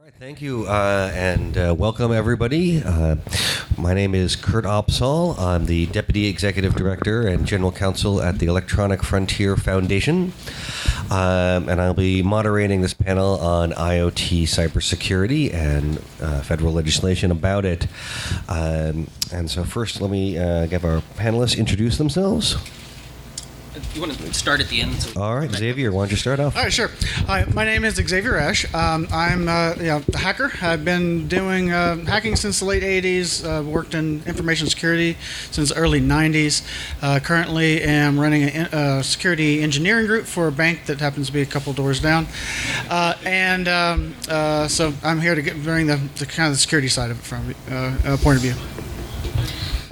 right, thank you, and welcome everybody. My name is Kurt Opsahl. I'm the Deputy Executive Director and General Counsel at the Electronic Frontier Foundation, and I'll be moderating this panel on IoT cybersecurity and federal legislation about it. And so first, let me have our panelists introduce themselves. You want to start at the end? All right, Xavier, why don't you start off? All right, sure. Hi, my name is Xavier Ashe. I'm a hacker. I've been doing hacking since the late 80s, worked in information security since the early 90s. Currently am running a security engineering group for a bank that happens to be a couple doors down. So I'm here to bring the kind of the security side of it from a point of view.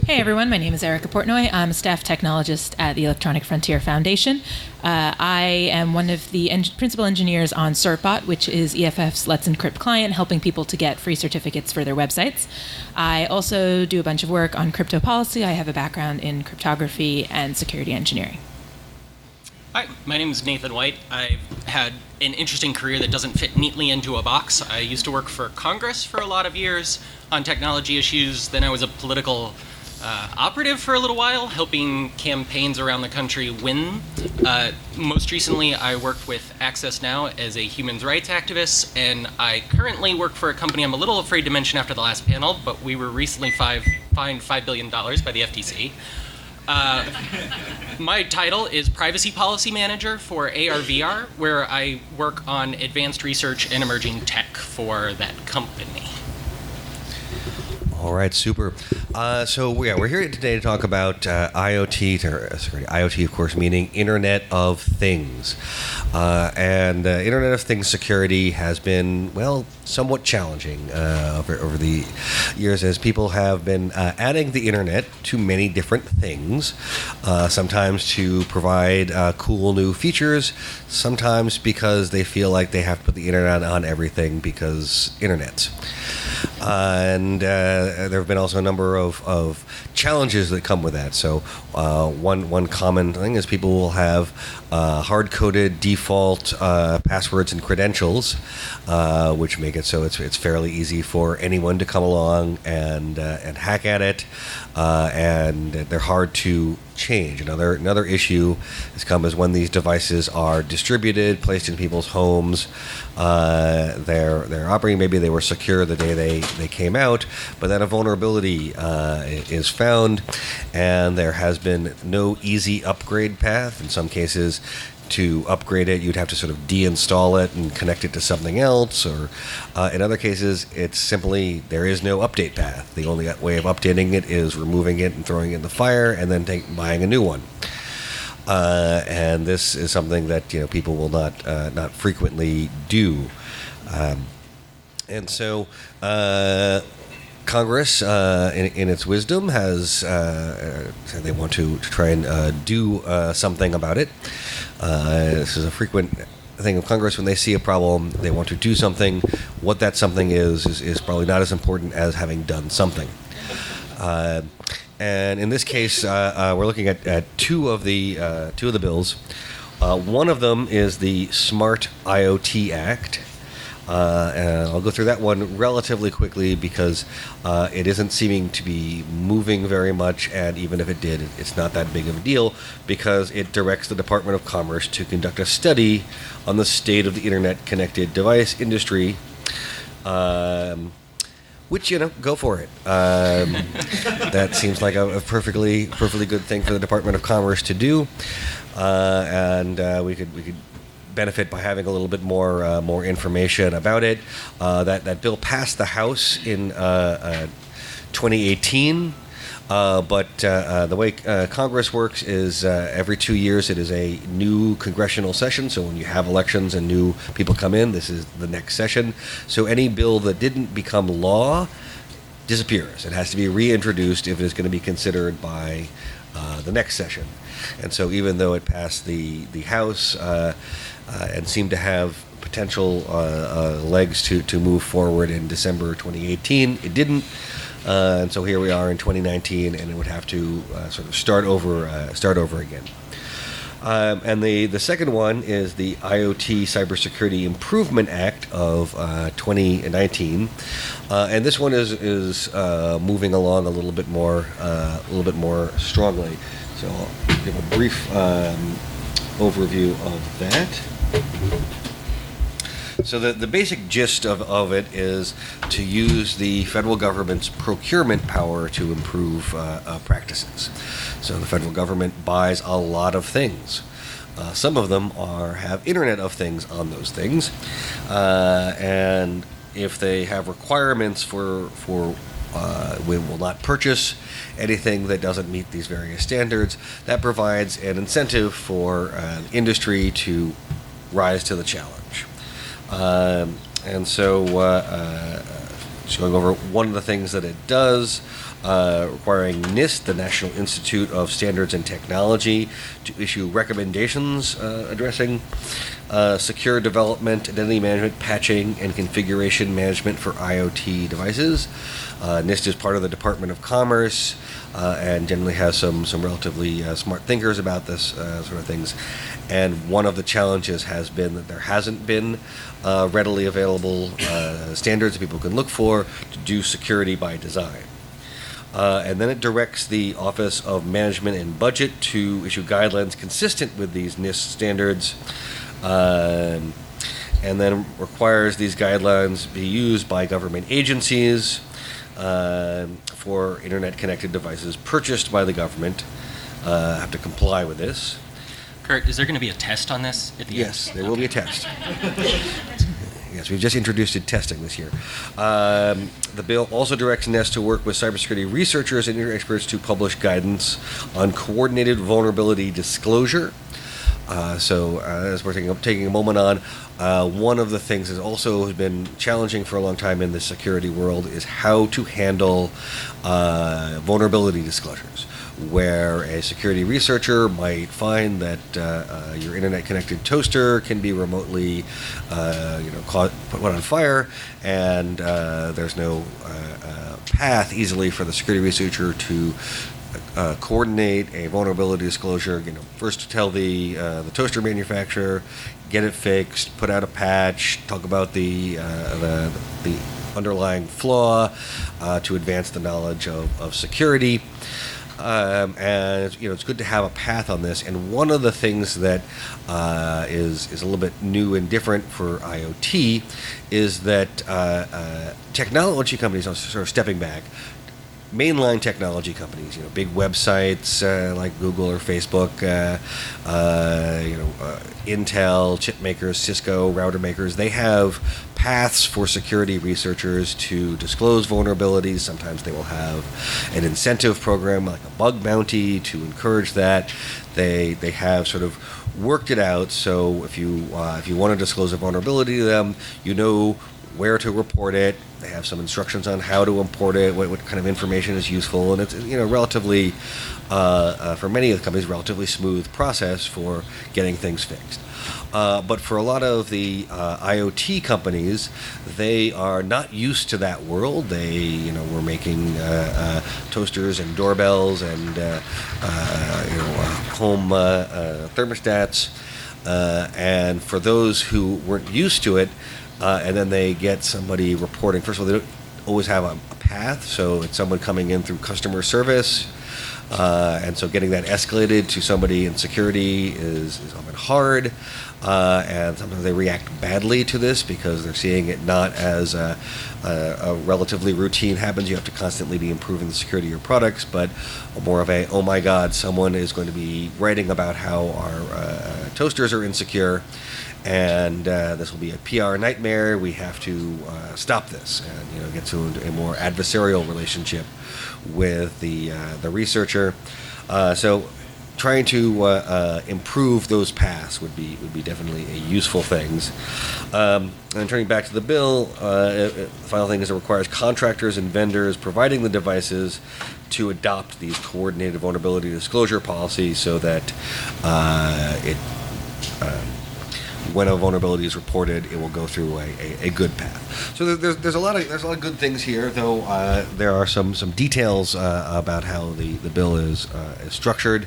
Hey everyone, my name is Erica Portnoy. I'm a staff technologist at the Electronic Frontier Foundation. I am one of the principal engineers on CertBot, which is EFF's Let's Encrypt client, helping people to get free certificates for their websites. I also do a bunch of work on crypto policy. I have a background in cryptography and security engineering. Hi, my name is Nathan White. I've had an interesting career that doesn't fit neatly into a box. I used to work for Congress for a lot of years on technology issues. Then I was a political operative for a little while, helping campaigns around the country win. Most recently, I worked with Access Now as a human rights activist, and I currently work for a company I'm a little afraid to mention after the last panel, but we were recently fined $5 billion by the FTC. My title is Privacy Policy Manager for AR/VR, where I work on advanced research and emerging tech for that company. All right, super. We're here today to talk about IoT, IoT, of course, meaning Internet of Things. And Internet of Things security has been, well, somewhat challenging over the years as people have been adding the Internet to many different things, sometimes to provide cool new features, sometimes because they feel like they have to put the Internet on everything because Internet. And there have been also a number of challenges that come with that. So one common thing is people will have hard-coded default passwords and credentials, which make it so it's fairly easy for anyone to come along and hack at it, and they're hard to change. Another issue has come is when these devices are distributed, placed in people's homes. They're operating. Maybe they were secure the day they came out, but then a vulnerability is found, and there has been no easy upgrade path. In some cases, to upgrade it, you'd have to sort of deinstall it and connect it to something else, or in other cases, it's simply there is no update path. The only way of updating it is removing it and throwing it in the fire, and then buying a new one. And this is something that people will not frequently do, and so Congress, in its wisdom, has said they want to try and do something about it. This is a frequent thing of Congress. When they see a problem, they want to do something. What that something is probably not as important as having done something. And in this case, we're looking at two of the bills. One of them is the Smart IoT Act. And I'll go through that one relatively quickly because it isn't seeming to be moving very much, and even if it did, it's not that big of a deal because it directs the Department of Commerce to conduct a study on the state of the Internet-connected device industry, which, go for it. That seems like a perfectly good thing for the Department of Commerce to do, and we could benefit by having a little bit more information about it. That bill passed the House in 2018, but the way Congress works is every 2 years it is a new congressional session. So when you have elections and new people come in, this is the next session. So any bill that didn't become law disappears. It has to be reintroduced if it is going to be considered by the next session. And so even though it passed the House and seemed to have potential legs to move forward in December 2018, it didn't. And so here we are in 2019, and it would have to sort of start over again. And the second one is the IoT Cybersecurity Improvement Act of 2019, and this one is moving along a little bit more strongly. So I'll give a brief overview of that. So the basic gist of it is to use the federal government's procurement power to improve practices. So the federal government buys a lot of things. Some of them have Internet of Things on those things, and if they have requirements for we will not purchase anything that doesn't meet these various standards, that provides an incentive for industry to rise to the challenge. And so, just going over one of the things that it does, requiring NIST, the National Institute of Standards and Technology, to issue recommendations addressing secure development, identity management, patching, and configuration management for IoT devices. NIST is part of the Department of Commerce and generally has some relatively smart thinkers about this sort of things. And one of the challenges has been that there hasn't been readily available standards that people can look for to do security by design. And then it directs the Office of Management and Budget to issue guidelines consistent with these NIST standards, and then requires these guidelines be used by government agencies for internet-connected devices purchased by the government, have to comply with this. Kurt, is there going to be a test on this at the end? Yes, there will be a test. Yes, we've just introduced testing this year. The bill also directs NIST to work with cybersecurity researchers and industry experts to publish guidance on coordinated vulnerability disclosure. As we're taking a moment on, one of the things that also has been challenging for a long time in the security world is how to handle vulnerability disclosures, where a security researcher might find that your internet-connected toaster can be remotely, put on fire, and there's no path easily for the security researcher to coordinate a vulnerability disclosure. First to tell the toaster manufacturer, get it fixed, put out a patch, talk about the underlying flaw to advance the knowledge of security. And it's good to have a path on this. And one of the things that is a little bit new and different for IoT is that technology companies are sort of stepping back. Mainline technology companies, big websites like Google or Facebook, Intel, chip makers, Cisco, router makers, they have paths for security researchers to disclose vulnerabilities. Sometimes they will have an incentive program like a bug bounty to encourage that. They have sort of worked it out, so if you want to disclose a vulnerability to them, where to report it. They have some instructions on how to import it, what kind of information is useful, and it's relatively, for many of the companies, relatively smooth process for getting things fixed. But for a lot of the IoT companies, they are not used to that world. They, were making toasters and doorbells and home thermostats, and for those who weren't used to it. And then they get somebody reporting. First of all, they don't always have a path, so it's someone coming in through customer service, and so getting that escalated to somebody in security is often hard, and sometimes they react badly to this because they're seeing it not as a relatively routine happens. You have to constantly be improving the security of your products, but more of oh my God, someone is going to be writing about how our toasters are insecure. And this will be a PR nightmare. We have to stop this and get to a more adversarial relationship with the researcher. So trying to improve those paths would be definitely a useful things. And turning back to the bill, the final thing is it requires contractors and vendors providing the devices to adopt these coordinated vulnerability disclosure policies so that when a vulnerability is reported, it will go through a good path. So there's a lot of good things here, though there are some details about how the bill is structured.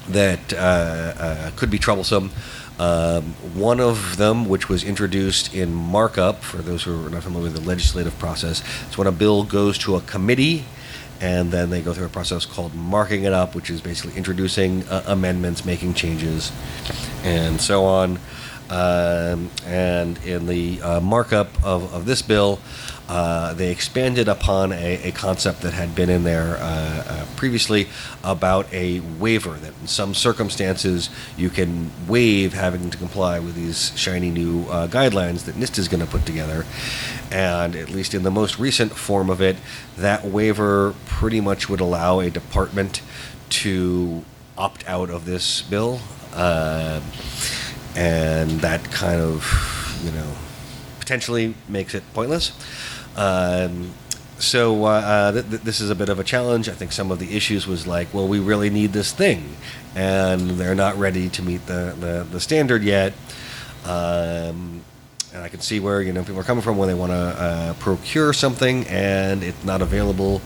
that could be troublesome. One of them, which was introduced in markup, for those who are not familiar with the legislative process, is when a bill goes to a committee, and then they go through a process called marking it up, which is basically introducing amendments, making changes, and so on. And in the markup of this bill, they expanded upon a concept that had been in there previously about a waiver, that in some circumstances you can waive having to comply with these shiny new guidelines that NIST is going to put together. And at least in the most recent form of it, that waiver pretty much would allow a department to opt out of this bill. And that kind of, potentially makes it pointless. So this is a bit of a challenge. I think some of the issues was like, well, we really need this thing, and they're not ready to meet the standard yet. And I can see where people are coming from when they want to procure something and it's not available,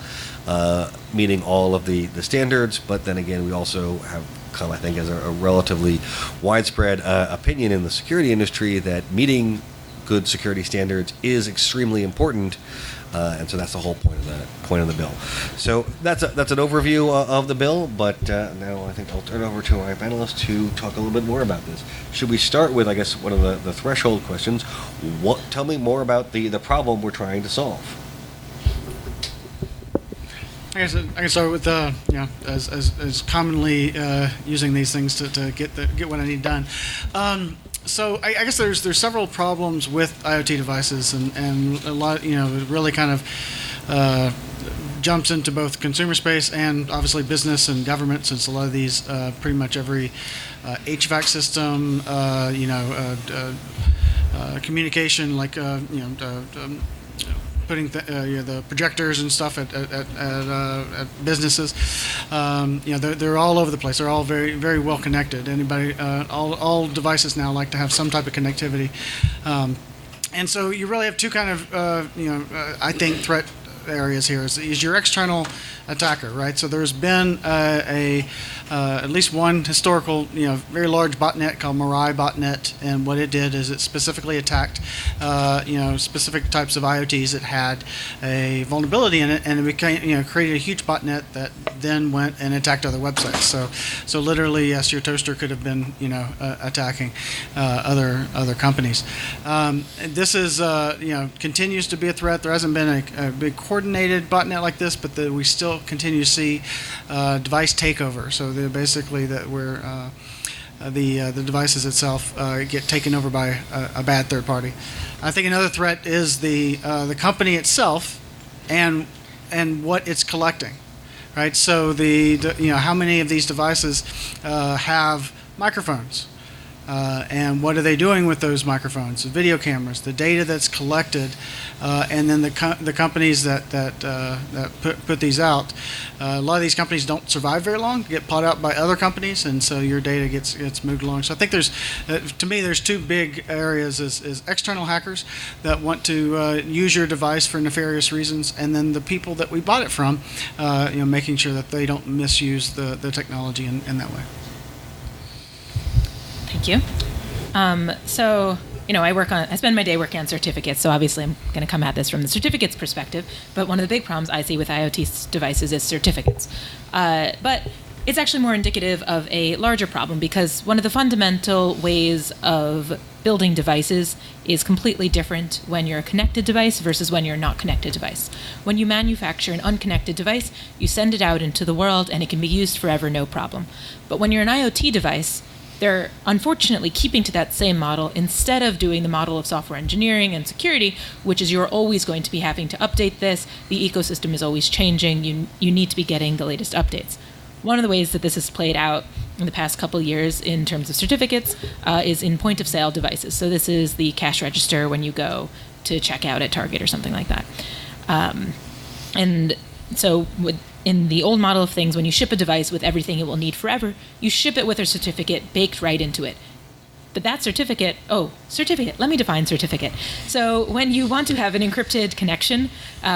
meeting all of the standards. But then again, we also have come, I think, as a relatively widespread opinion in the security industry that meeting good security standards is extremely important, and so that's the whole point of the bill. So that's an overview of the bill. But now I think I'll turn over to our panelists to talk a little bit more about this. Should we start with, I guess, one of the threshold questions? Tell me more about the problem we're trying to solve. I can start with as commonly using these things to get what I need done. So I guess there's several problems with IoT devices, and a lot it really kind of jumps into both consumer space and obviously business and government, since a lot of these pretty much every HVAC system, communication, like putting the projectors and stuff at businesses. They're all over the place. They're all very, very well connected. All devices now like to have some type of connectivity, and so you really have two kind of I think threat areas here. Is your external attacker, right? So there's been at least one historical, very large botnet called Mirai botnet, and what it did is it specifically attacked, specific types of IoTs that had a vulnerability in it, and it became, created a huge botnet that then went and attacked other websites. So literally, yes, your toaster could have been, attacking other companies. This is, continues to be a threat. There hasn't been a big coordinated botnet like this, but we still continue to see device takeover. So they're basically where the devices itself get taken over by a bad third party. I think another threat is the company itself and what it's collecting, right? So how many of these devices have microphones? And what are they doing with those microphones, the video cameras, the data that's collected, and then the companies that put these out. A lot of these companies don't survive very long, get bought out by other companies, and so your data gets moved along. So I think to me, there's two big areas: is external hackers that want to use your device for nefarious reasons, and then the people that we bought it from, making sure that they don't misuse the technology in that way. Thank you. I spend my day working on certificates, so obviously I'm going to come at this from the certificates perspective, but one of the big problems I see with IoT devices is certificates. But it's actually more indicative of a larger problem, because one of the fundamental ways of building devices is completely different when you're a connected device versus when you're not connected device. When you manufacture an unconnected device, you send it out into the world and it can be used forever, no problem. But when you're an IoT device, they're unfortunately keeping to that same model instead of doing the model of software engineering and security, which is you're always going to be having to update this. The ecosystem is always changing. You need to be getting the latest updates. One of the ways that this has played out in the past couple years in terms of certificates is in point-of-sale devices. So this is the cash register when you go to check out at Target or something like that. And so in the old model of things, when you ship a device with everything it will need forever, you ship it with a certificate baked right into it. But that certificate, let me define certificate. So when you want to have an encrypted connection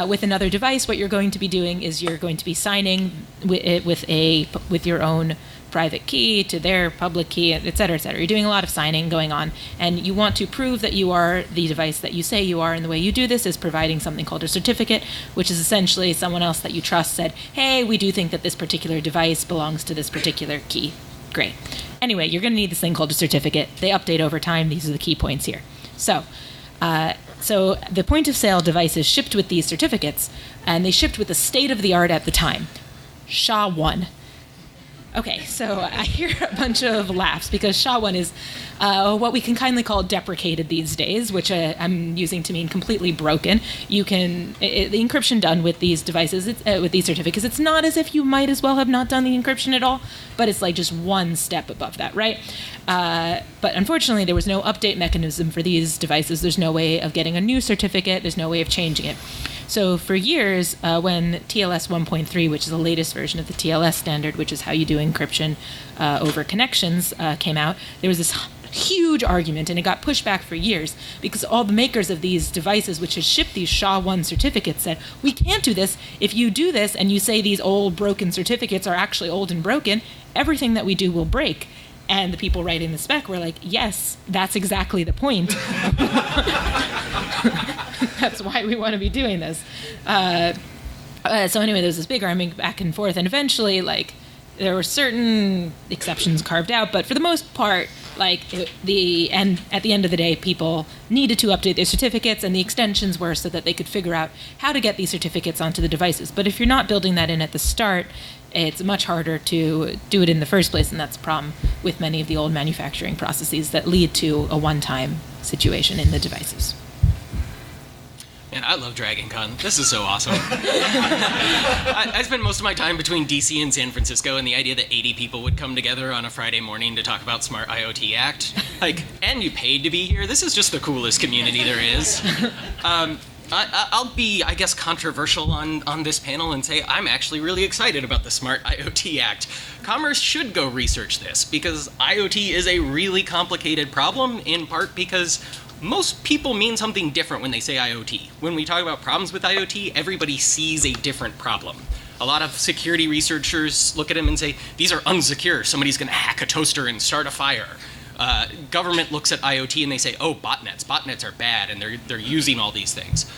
with another device, what you're going to be doing is you're going to be signing with your own private key to their public key, et cetera, et cetera. You're doing a lot of signing going on, and you want to prove that you are the device that you say you are, and the way you do this is providing something called a certificate, which is essentially someone else that you trust said, hey, we do think that this particular device belongs to this particular key. Great. Anyway, you're going to need this thing called a certificate. They update over time. These are the key points here. So the point of sale devices shipped with these certificates, and they shipped with the state of the art at the time. SHA-1. Okay, so I hear a bunch of laughs because SHA-1 is what we can kindly call deprecated these days, which I'm using to mean completely broken. You can the encryption done with these devices, with these certificates, it's not as if you might as well have not done the encryption at all, but it's like just one step above that, right? But unfortunately, there was no update mechanism for these devices. There's no way of getting a new certificate. There's no way of changing it. So for years, when TLS 1.3, which is the latest version of the TLS standard, which is how you do encryption over connections, came out, there was this huge argument, and it got pushed back for years because all the makers of these devices, which had shipped these SHA-1 certificates, said, we can't do this. If you do this and you say these old broken certificates are actually old and broken, everything that we do will break. And the people writing the spec were like, yes, that's exactly the point. That's why we want to be doing this. So anyway, there was this big argument back and forth, and eventually, like, there were certain exceptions carved out, but for the most part, like, at the end of the day, people needed to update their certificates, and the extensions were so that they could figure out how to get these certificates onto the devices. But if you're not building that in at the start, it's much harder to do it in the first place, and that's a problem with many of the old manufacturing processes that lead to a one-time situation in the devices. Man, I love Dragon Con. This is so awesome. I spend most of my time between DC and San Francisco, and the idea that 80 people would come together on a Friday morning to talk about Smart IoT Act, like, and you paid to be here, this is just the coolest community there is. I'll be, I guess, controversial on this panel and say I'm actually really excited about the Smart IoT Act. Commerce should go research this because IoT is a really complicated problem, in part because most people mean something different when they say IoT. When we talk about problems with IoT, everybody sees a different problem. A lot of security researchers look at them and say, these are unsecure. Somebody's going to hack a toaster and start a fire. Government looks at IoT and they say, oh, botnets. Botnets are bad, and they're using all these things.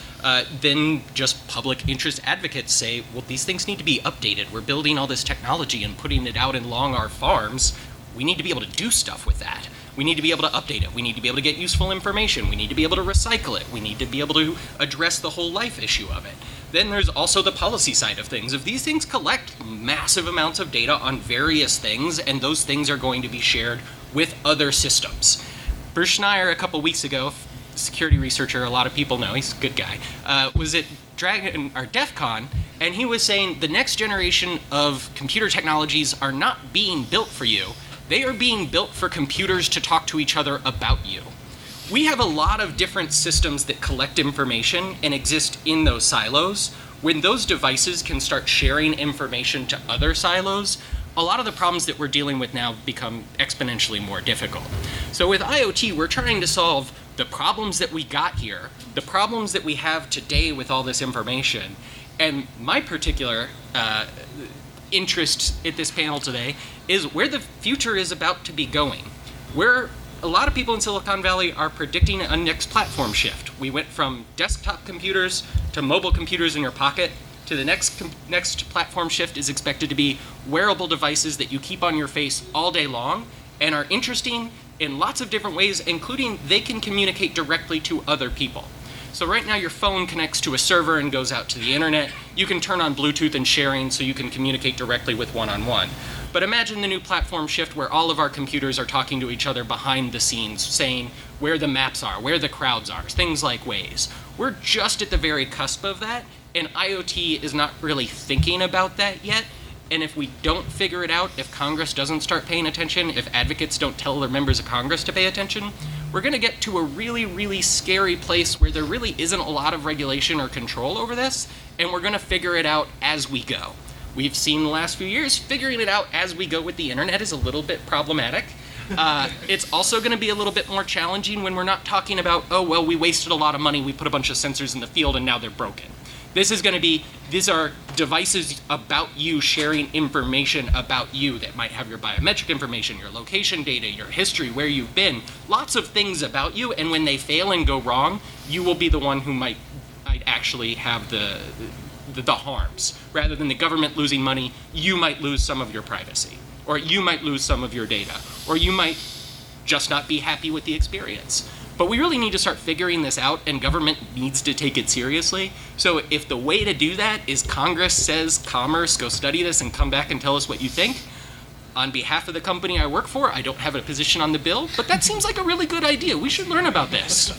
Then just public interest advocates say, well, these things need to be updated. We're building all this technology and putting it out along our farms. We need to be able to do stuff with that. We need to be able to update it. We need to be able to get useful information. We need to be able to recycle it. We need to be able to address the whole life issue of it. Then there's also the policy side of things. If these things collect massive amounts of data on various things, and those things are going to be shared with other systems. Bruce Schneier, a couple weeks ago, security researcher a lot of people know, he's a good guy, was at DEF CON, and he was saying the next generation of computer technologies are not being built for you. They are being built for computers to talk to each other about you. We have a lot of different systems that collect information and exist in those silos. When those devices can start sharing information to other silos, a lot of the problems that we're dealing with now become exponentially more difficult. So with IoT, we're trying to solve the problems that we got here, the problems that we have today with all this information. And my particular interest at this panel today is where the future is about to be going. Where a lot of people in Silicon Valley are predicting a next platform shift. We went from desktop computers to mobile computers in your pocket to the next platform shift is expected to be wearable devices that you keep on your face all day long and are interesting in lots of different ways, including they can communicate directly to other people. So right now your phone connects to a server and goes out to the internet. You can turn on Bluetooth and sharing so you can communicate directly with one-on-one. But imagine the new platform shift where all of our computers are talking to each other behind the scenes, saying where the maps are, where the crowds are, things like Waze. We're just at the very cusp of that, and IoT is not really thinking about that yet. And if we don't figure it out, if Congress doesn't start paying attention, if advocates don't tell their members of Congress to pay attention, we're going to get to a really, really scary place where there really isn't a lot of regulation or control over this, and we're going to figure it out as we go. We've seen the last few years, figuring it out as we go with the internet is a little bit problematic. It's also going to be a little bit more challenging when we're not talking about, oh, well, we wasted a lot of money, we put a bunch of sensors in the field, and now they're broken. These are devices about you sharing information about you that might have your biometric information, your location data, your history, where you've been, lots of things about you. And when they fail and go wrong, you will be the one who might actually have the harms. Rather than the government losing money, you might lose some of your privacy, or you might lose some of your data, or you might just not be happy with the experience. But we really need to start figuring this out, and government needs to take it seriously. So if the way to do that is Congress says, Commerce, go study this and come back and tell us what you think, on behalf of the company I work for, I don't have a position on the bill, but that seems like a really good idea. We should learn about this.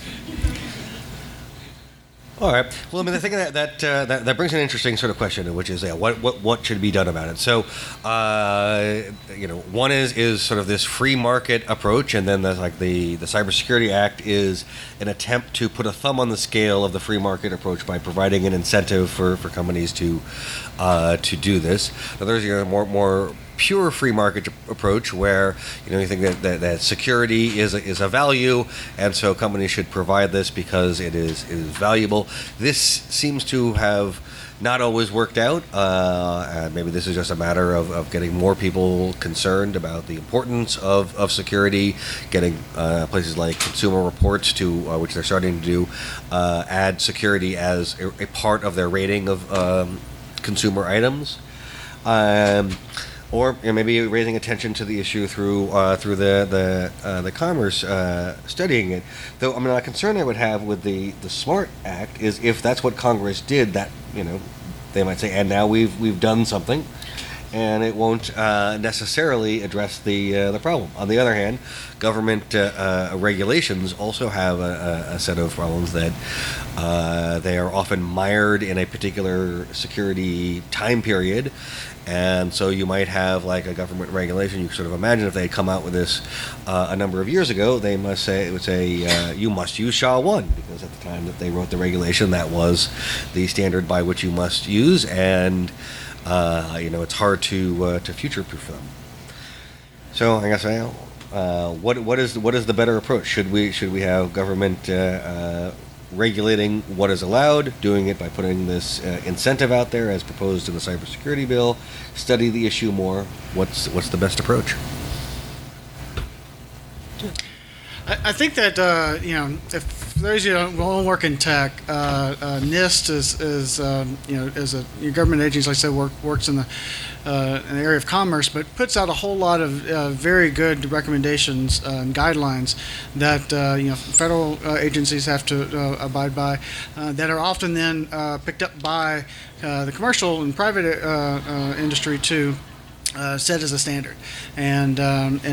All right. Well, I mean, I think that brings an interesting sort of question, which is what should be done about it. So, one is sort of this free market approach, and then there's like the Cybersecurity Act is an attempt to put a thumb on the scale of the free market approach by providing an incentive for companies to do this. Now, there's more pure free market approach where you think that security is a value, and so companies should provide this because it is valuable. This seems to have not always worked out, and maybe this is just a matter of getting more people concerned about the importance of security, getting places like Consumer Reports to which they're starting to do add security as a part of their rating of consumer items. Or maybe raising attention to the issue through the Commerce studying it. Though, I mean, a concern I would have with the SMART Act is if that's what Congress did, that they might say, and now we've done something, and it won't necessarily address the problem. On the other hand, government regulations also have a set of problems that they are often mired in a particular security time period. And so you might have like a government regulation. You sort of imagine if they had come out with this a number of years ago, it would say you must use SHA-1, because at the time that they wrote the regulation, that was the standard by which you must use, and it's hard to future-proof them. So I guess what is the better approach? Should we have government regulating what is allowed, doing it by putting this incentive out there as proposed in the cybersecurity bill, study the issue more? What's the best approach? I think that if those who don't work in tech, NIST is a government agency, like I said, works in the area of commerce, but puts out a whole lot of very good recommendations and guidelines that federal agencies have to abide by, that are often then picked up by the commercial and private industry too. Set as a standard, and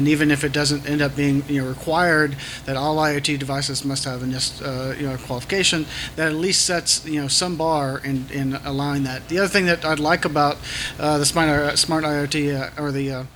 even if it doesn't end up being required that all IoT devices must have a NIST qualification, that at least sets some bar in allowing that. The other thing that I'd like about the smart IoT or the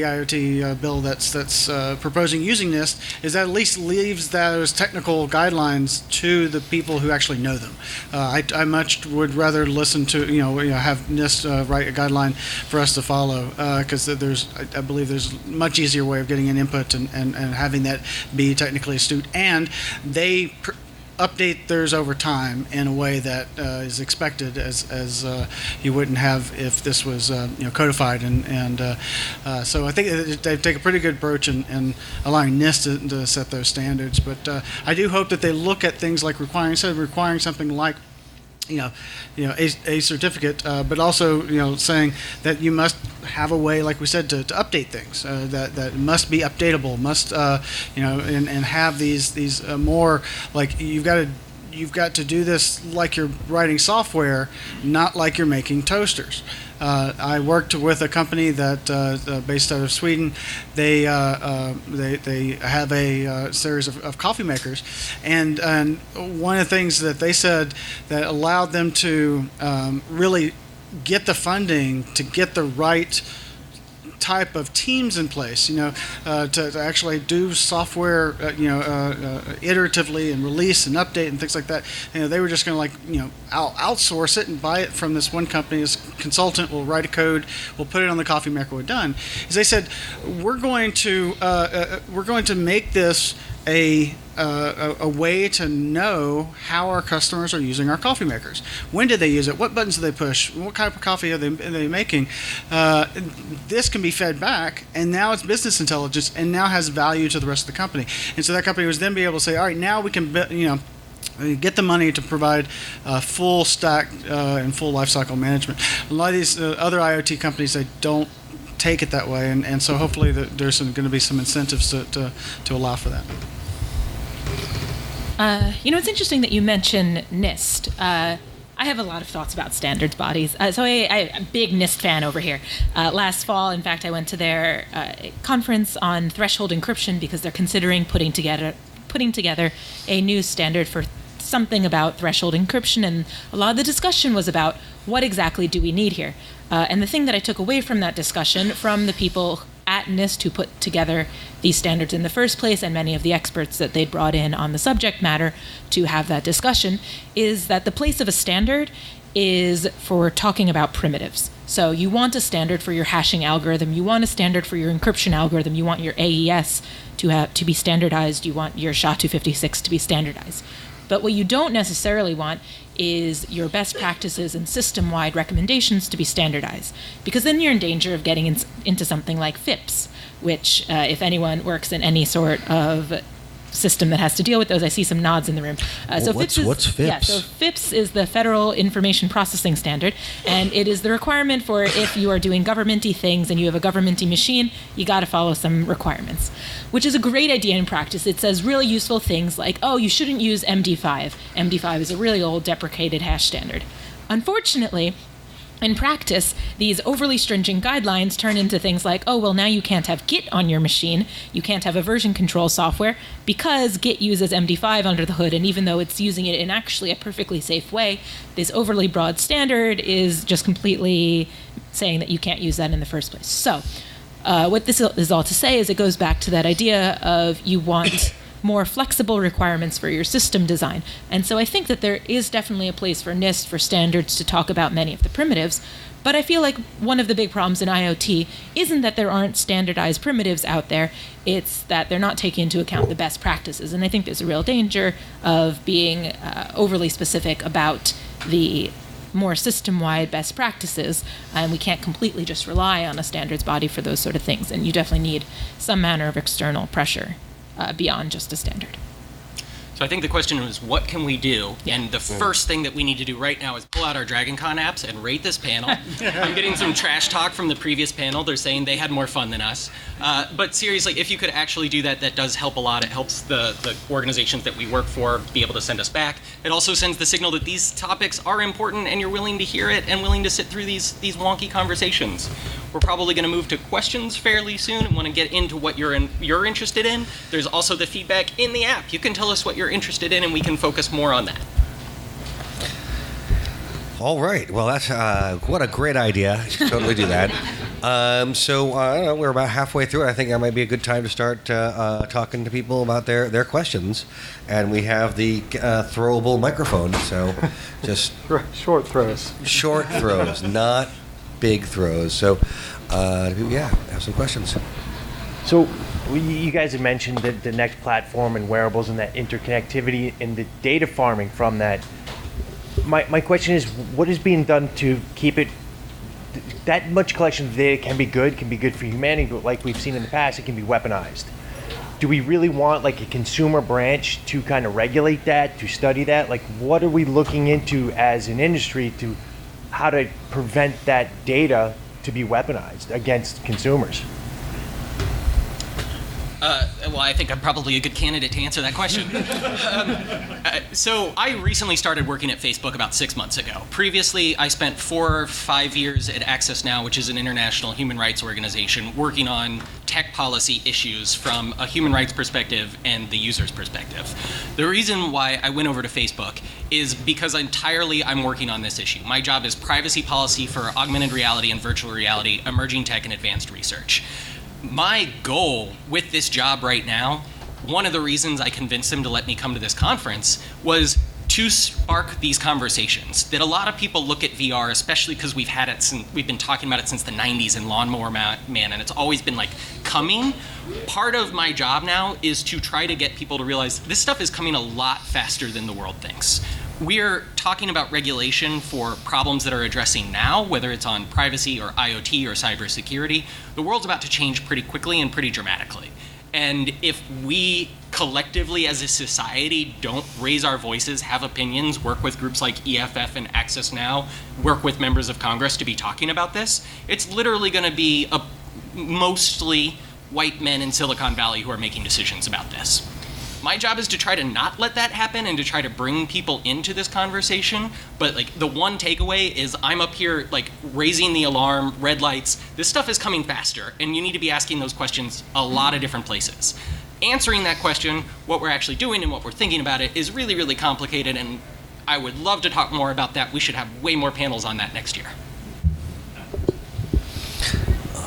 IoT bill that's proposing using NIST is that at least leaves those technical guidelines to the people who actually know them. I much would rather listen to have NIST write a guideline for us to follow, because I believe there's a much easier way of getting an input and having that be technically astute, and they update theirs over time in a way that is expected, as you wouldn't have if this was codified, and so I think they take a pretty good approach in allowing NIST to set those standards. But I do hope that they look at things like instead of requiring something like a certificate, but also saying that you must have a way, like we said, to update things, that must be updatable, must and have these more like you've got to do this like you're writing software, not like you're making toasters. I worked with a company that based out of Sweden. They have a series of coffee makers, and one of the things that they said that allowed them to really get the funding to get the right type of teams in place, to actually do software, iteratively and release and update and things like that. They were just going to I'll outsource it and buy it from this one company. This consultant will write a code, we'll put it on the coffee maker, we're done. As they said, we're going to make this a way to know how our customers are using our coffee makers. When did they use it? What buttons do they push? What kind of coffee are they making? This can be fed back, and now it's business intelligence, and now has value to the rest of the company. And so that company was then be able to say, all right, now we can, get the money to provide full stack and full lifecycle management. A lot of these other IoT companies, they don't take it that way, and so hopefully there's going to be some incentives to allow for that. It's interesting that you mention NIST. I have a lot of thoughts about standards bodies. So I'm a big NIST fan over here. Last fall, in fact, I went to their conference on threshold encryption because they're considering putting together a new standard for something about threshold encryption, and a lot of the discussion was about what exactly do we need here. And the thing that I took away from that discussion from the people at NIST who put together these standards in the first place, and many of the experts that they'd brought in on the subject matter to have that discussion, is that the place of a standard is for talking about primitives. So you want a standard for your hashing algorithm, you want a standard for your encryption algorithm, you want your AES to be standardized, you want your SHA-256 to be standardized. But what you don't necessarily want is your best practices and system-wide recommendations to be standardized, because then you're in danger of getting into something like FIPS, which if anyone works in any sort of system that has to deal with those, I see some nods in the room. What's FIPS? Yeah, so FIPS is the Federal Information Processing Standard, and it is the requirement for if you are doing governmenty things and you have a governmenty machine, you got to follow some requirements, which is a great idea in practice. It says really useful things like, oh, you shouldn't use MD5. MD5 is a really old deprecated hash standard. Unfortunately, in practice, these overly stringent guidelines turn into things like, oh, well, now you can't have Git on your machine. You can't have a version control software because Git uses MD5 under the hood. And even though it's using it in actually a perfectly safe way, this overly broad standard is just completely saying that you can't use that in the first place. So what this is all to say is it goes back to that idea of you want more flexible requirements for your system design. And so I think that there is definitely a place for NIST for standards to talk about many of the primitives, but I feel like one of the big problems in IoT isn't that there aren't standardized primitives out there, it's that they're not taking into account the best practices. And I think there's a real danger of being overly specific about the more system-wide best practices, and we can't completely just rely on a standards body for those sort of things, and you definitely need some manner of external pressure beyond just a standard. So I think the question was, what can we do? Yeah. And the first thing that we need to do right now is pull out our DragonCon apps and rate this panel. I'm getting some trash talk from the previous panel. They're saying they had more fun than us. But seriously, if you could actually do that, that does help a lot. It helps the organizations that we work for be able to send us back. It also sends the signal that these topics are important and you're willing to hear it and willing to sit through these wonky conversations. We're probably going to move to questions fairly soon and want to get into what you're interested in. There's also the feedback in the app. You can tell us what you're interested in and we can focus more on that. All right. Well, that's what a great idea. You should totally do that. I don't know, we're about halfway through it. I think that might be a good time to start talking to people about their questions. And we have the throwable microphone, so just short throws. Short throws, not big throws. So, have some questions. So, you guys have mentioned the next platform and wearables and that interconnectivity and the data farming from that. My question is, what is being done to keep it, that much collection of data can be good for humanity, but like we've seen in the past, it can be weaponized. Do we really want like a consumer branch to kind of regulate that, to study that? Like, what are we looking into as an industry to how to prevent that data to be weaponized against consumers? Well, I think I'm probably a good candidate to answer that question. So I recently started working at Facebook about 6 months ago. Previously, I spent 4 or 5 years at Access Now, which is an international human rights organization, working on tech policy issues from a human rights perspective and the user's perspective. The reason why I went over to Facebook is because entirely I'm working on this issue. My job is privacy policy for augmented reality and virtual reality, emerging tech, and advanced research. My goal with this job right now, one of the reasons I convinced them to let me come to this conference was to spark these conversations that a lot of people look at VR, especially because we've been talking about it since the 90s in Lawnmower Man, and it's always been like coming. Part of my job now is to try to get people to realize this stuff is coming a lot faster than the world thinks. We're talking about regulation for problems that are addressing now, whether it's on privacy or IoT or cybersecurity. The world's about to change pretty quickly and pretty dramatically. And if we collectively as a society don't raise our voices, have opinions, work with groups like EFF and Access Now, work with members of Congress to be talking about this, it's literally going to be mostly white men in Silicon Valley who are making decisions about this. My job is to try to not let that happen and to try to bring people into this conversation. But like the one takeaway is I'm up here like raising the alarm, red lights. This stuff is coming faster, and you need to be asking those questions a lot of different places. Answering that question, what we're actually doing and what we're thinking about it, is really, really complicated, and I would love to talk more about that. We should have way more panels on that next year.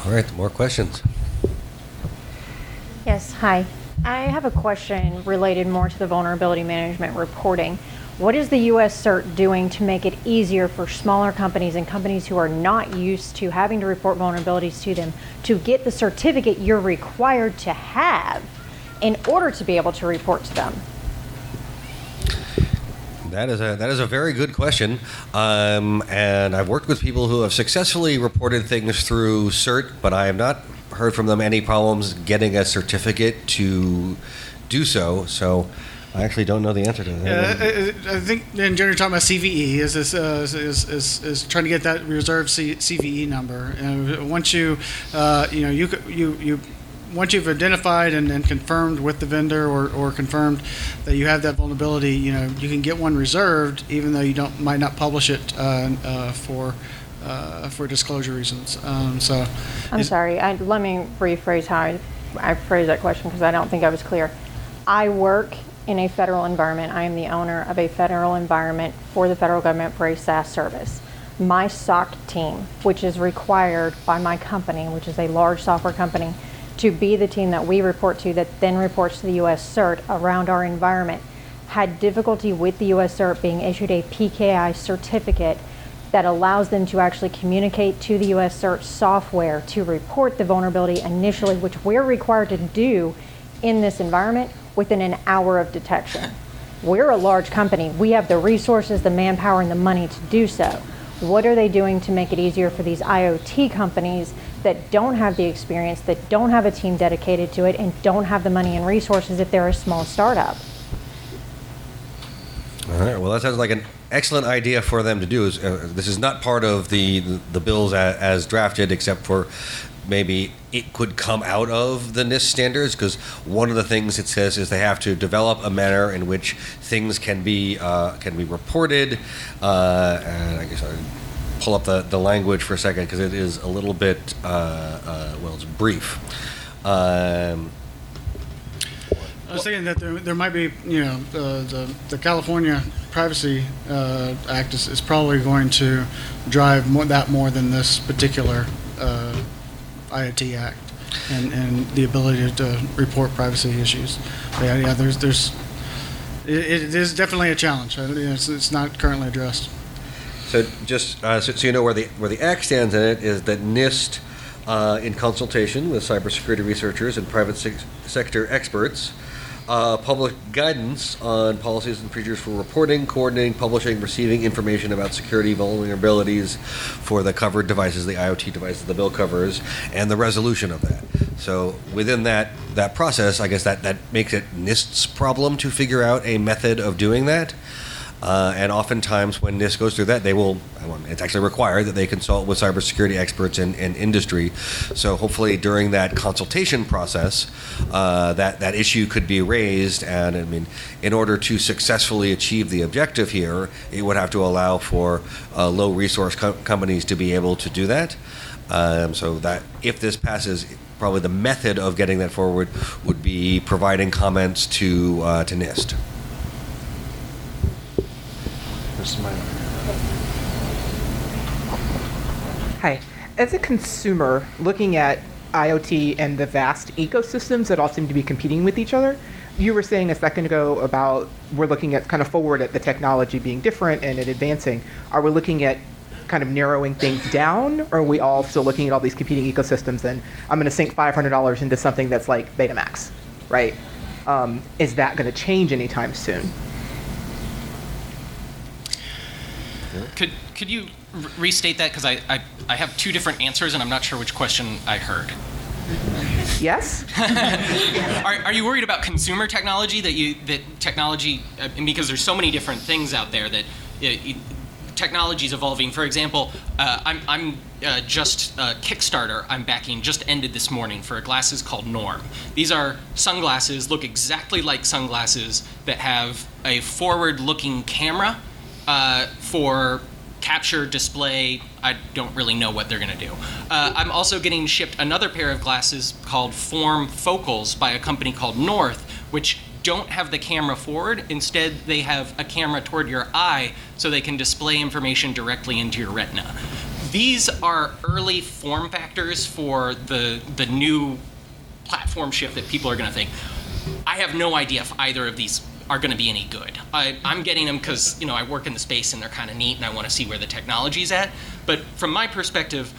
All right, more questions. Yes, hi. I have a question related more to the vulnerability management reporting. What is the U.S. CERT doing to make it easier for smaller companies and companies who are not used to having to report vulnerabilities to them to get the certificate you're required to have in order to be able to report to them? That is a very good question, and I've worked with people who have successfully reported things through CERT, but I have not heard from them any problems getting a certificate to do so. So I actually don't know the answer to that. I think in general, you're talking about CVE is trying to get that reserved CVE number. And once once you've identified and confirmed with the vendor or confirmed that you have that vulnerability, you can get one reserved, even though you might not publish it for disclosure reasons. I'm sorry. Let me rephrase how I phrased that question, because I don't think I was clear. I work in a federal environment. I am the owner of a federal environment for the federal government for a SaaS service. My SOC team, which is required by my company, which is a large software company, to be the team that we report to that then reports to the U.S. CERT around our environment, had difficulty with the U.S. CERT being issued a PKI certificate that allows them to actually communicate to the U.S. CERT software to report the vulnerability initially, which we're required to do in this environment within an hour of detection. We're a large company. We have the resources, the manpower, and the money to do so. What are they doing to make it easier for these IoT companies that don't have the experience, that don't have a team dedicated to it, and don't have the money and resources if they're a small startup? All right. Well, that sounds like an excellent idea for them to do. This is not part of the bills as drafted, except for maybe it could come out of the NIST standards, because one of the things it says is they have to develop a manner in which things can be reported. And I guess I'll pull up the language for a second, because it is a little bit it's brief. I was thinking that there might be, the California Privacy Act is probably going to drive more than this particular IoT Act and the ability to report privacy issues. Yeah, it is definitely a challenge. It's not currently addressed. So just so you know where the Act stands in it is that NIST, in consultation with cybersecurity researchers and private sector experts, public guidance on policies and procedures for reporting, coordinating, publishing, receiving information about security vulnerabilities for the covered devices, the IoT devices the bill covers, and the resolution of that. So within that process, I guess that makes it NIST's problem to figure out a method of doing that. And oftentimes when NIST goes through that, it's actually required that they consult with cybersecurity experts and industry. So hopefully during that consultation process, that issue could be raised. And I mean, in order to successfully achieve the objective here, it would have to allow for low resource companies to be able to do that. So that if this passes, probably the method of getting that forward would be providing comments to NIST. Hi. As a consumer looking at IoT and the vast ecosystems that all seem to be competing with each other. You were saying a second ago about we're looking at kind of forward at the technology being different and it advancing. Are we looking at kind of narrowing things down, or are we all still looking at all these competing ecosystems and I'm going to sink $500 into something that's like Betamax, right? Is that going to change anytime soon? Could you restate that? Because I have two different answers, and I'm not sure which question I heard. Yes? Are you worried about consumer technology, that technology, because there's so many different things out there that technology is evolving? For example, I'm just Kickstarter I'm backing just ended this morning for glasses called Norm. These are sunglasses, look exactly like sunglasses, that have a forward-looking camera for capture, display. I don't really know what they're going to do. I'm also getting shipped another pair of glasses called Form Focals by a company called North, which don't have the camera forward. Instead, they have a camera toward your eye so they can display information directly into your retina. These are early form factors for the new platform shift that people are going to think. I have no idea if either of these are going to be any good. I'm getting them because I work in the space and they're kind of neat and I want to see where the technology's at. But from my perspective,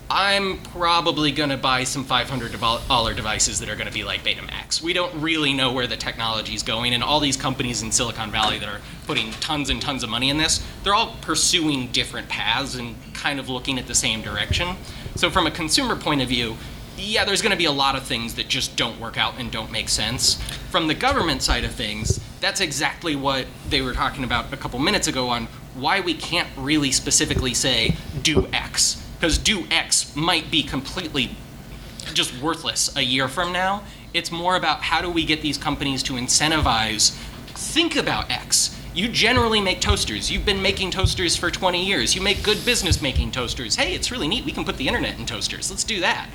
I'm probably going to buy some $500 devices that are going to be like Betamax. We don't really know where the technology is going, and all these companies in Silicon Valley that are putting tons and tons of money in this, they're all pursuing different paths and kind of looking at the same direction. So from a consumer point of view, yeah, there's going to be a lot of things that just don't work out and don't make sense. From the government side of things, that's exactly what they were talking about a couple minutes ago on why we can't really specifically say do X. Because do X might be completely just worthless a year from now. It's more about how do we get these companies to incentivize, think about X. You generally make toasters. You've been making toasters for 20 years. You make good business making toasters. Hey, it's really neat. We can put the internet in toasters. Let's do that.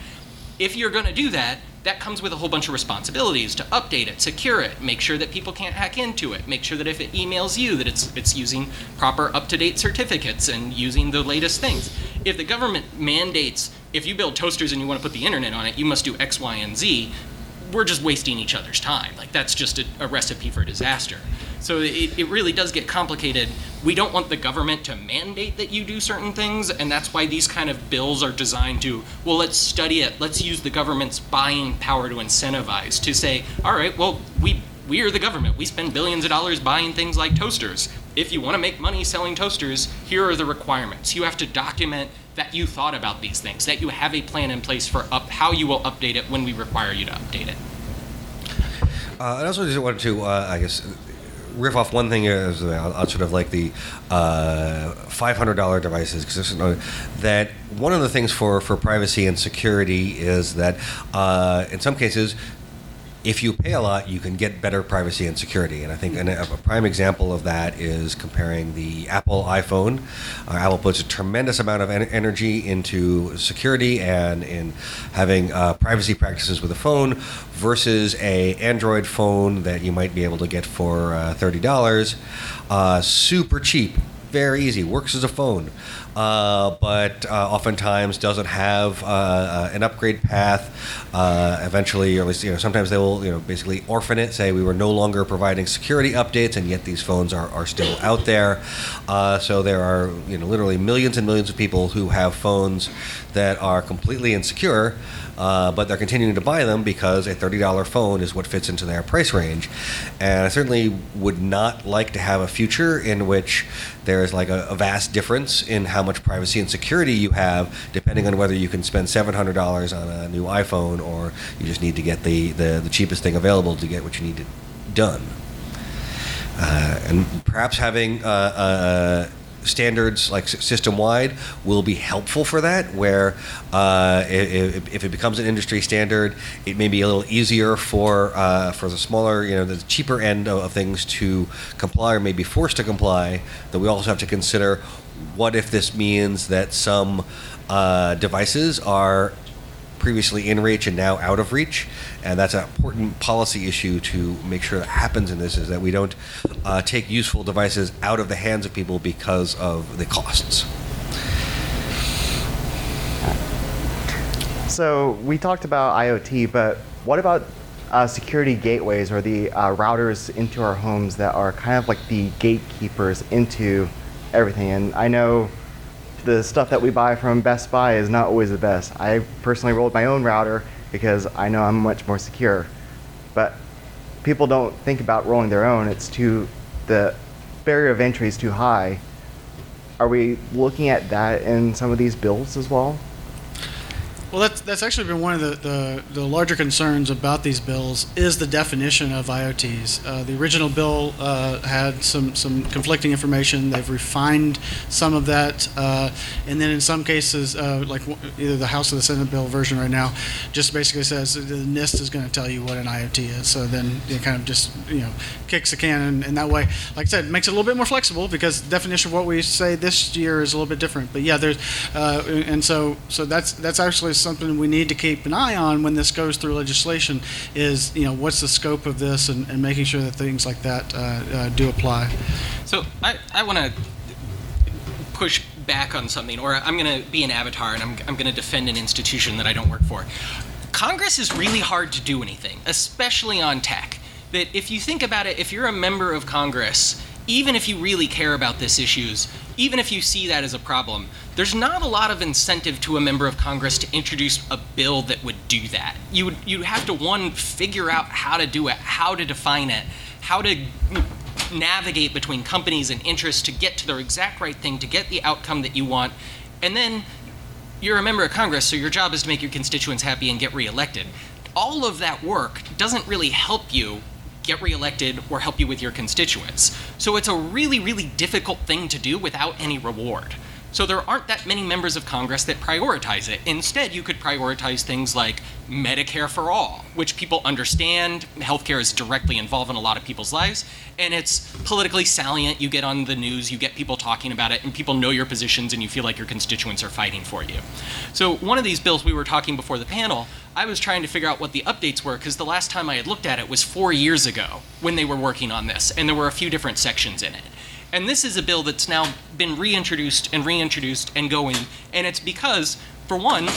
If you're going to do that, that comes with a whole bunch of responsibilities to update it, secure it, make sure that people can't hack into it, make sure that if it emails you that it's using proper up-to-date certificates and using the latest things. If the government mandates, if you build toasters and you want to put the internet on it, you must do X, Y, and Z, we're just wasting each other's time. Like, that's just a recipe for disaster. So it really does get complicated. We don't want the government to mandate that you do certain things, and that's why these kind of bills are designed to, well, let's study it. Let's use the government's buying power to incentivize, to say, all right, well, we are the government. We spend billions of dollars buying things like toasters. If you want to make money selling toasters, here are the requirements. You have to document that you thought about these things, that you have a plan in place for how you will update it when we require you to update it. I also just wanted to, riff off one thing is I'll sort of like the $500 devices, because that one of the things for privacy and security is that in some cases, if you pay a lot, you can get better privacy and security. And I think a prime example of that is comparing the Apple iPhone. Apple puts a tremendous amount of energy into security and in having privacy practices with a phone versus a Android phone that you might be able to get for $30. Super cheap, very easy, works as a phone. But oftentimes doesn't have an upgrade path. Eventually, or at least sometimes they will basically orphan it, say we were no longer providing security updates, and yet these phones are still out there. So there are literally millions and millions of people who have phones that are completely insecure, but they're continuing to buy them because a $30 phone is what fits into their price range. And I certainly would not like to have a future in which there is like a vast difference in how much privacy and security you have, depending on whether you can spend $700 on a new iPhone or you just need to get the cheapest thing available to get what you need done. And perhaps having standards like system-wide will be helpful for that, where if it becomes an industry standard, it may be a little easier for the smaller, the cheaper end of things to comply or may be forced to comply. That we also have to consider, what if this means that some devices are previously in reach and now out of reach? And that's an important policy issue to make sure that happens in this, is that we don't take useful devices out of the hands of people because of the costs. So we talked about IoT, but what about security gateways or the routers into our homes that are kind of like the gatekeepers into everything? And I know the stuff that we buy from Best Buy is not always the best. I personally rolled my own router because I know I'm much more secure. But people don't think about rolling their own. The barrier of entry is too high. Are we looking at that in some of these bills as well? Well, that's actually been one of the larger concerns about these bills is the definition of IoTs. The original bill had some conflicting information. They've refined some of that, and then in some cases, like either the House or the Senate bill version right now, just basically says the NIST is going to tell you what an IoT is. So then it kind of just kicks the can, and that way, like I said, makes it a little bit more flexible because the definition of what we say this year is a little bit different. But yeah, there's and so that's actually something we need to keep an eye on when this goes through legislation is, what's the scope of this and making sure that things like that do apply. So I want to push back on something, or I'm going to be an avatar and I'm going to defend an institution that I don't work for. Congress is really hard to do anything, especially on tech. That if you think about it, if you're a member of Congress, even if you really care about these issues, even if you see that as a problem, there's not a lot of incentive to a member of Congress to introduce a bill that would do that. You'd have to, one, figure out how to do it, how to define it, how to navigate between companies and interests to get to the exact right thing, to get the outcome that you want. And then you're a member of Congress, so your job is to make your constituents happy and get reelected. All of that work doesn't really help you get reelected or help you with your constituents. So it's a really, really difficult thing to do without any reward. So there aren't that many members of Congress that prioritize it. Instead, you could prioritize things like Medicare for all, which people understand. Healthcare is directly involved in a lot of people's lives, and it's politically salient. You get on the news, you get people talking about it, and people know your positions, and you feel like your constituents are fighting for you. So one of these bills we were talking before the panel, I was trying to figure out what the updates were, because the last time I had looked at it was 4 years ago when they were working on this, and there were a few different sections in it. And this is a bill that's now been reintroduced and going, and it's because, for one,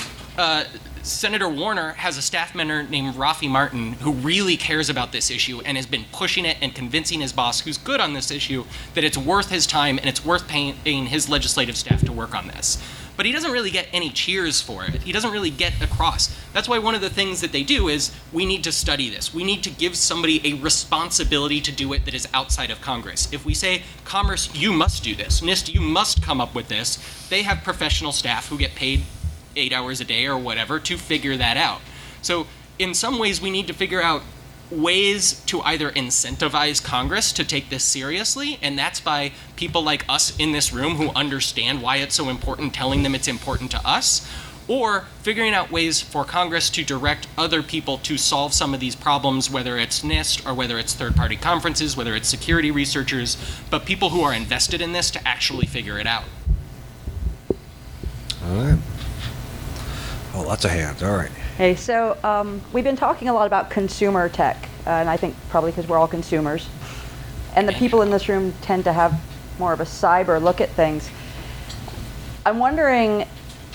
Senator Warner has a staff member named Rafi Martin who really cares about this issue and has been pushing it and convincing his boss, who's good on this issue, that it's worth his time and it's worth paying his legislative staff to work on this. But he doesn't really get any cheers for it. He doesn't really get across. That's why one of the things that they do is, we need to study this. We need to give somebody a responsibility to do it that is outside of Congress. If we say, Commerce, you must do this, NIST, you must come up with this, they have professional staff who get paid 8 hours a day or whatever to figure that out. So in some ways, we need to figure out ways to either incentivize Congress to take this seriously, and that's by people like us in this room who understand why it's so important, telling them it's important to us, or figuring out ways for Congress to direct other people to solve some of these problems, whether it's NIST or whether it's third-party conferences, whether it's security researchers, but people who are invested in this to actually figure it out. All right. Oh, lots of hands. All right. Hey, so we've been talking a lot about consumer tech, and I think probably because we're all consumers. And the people in this room tend to have more of a cyber look at things. I'm wondering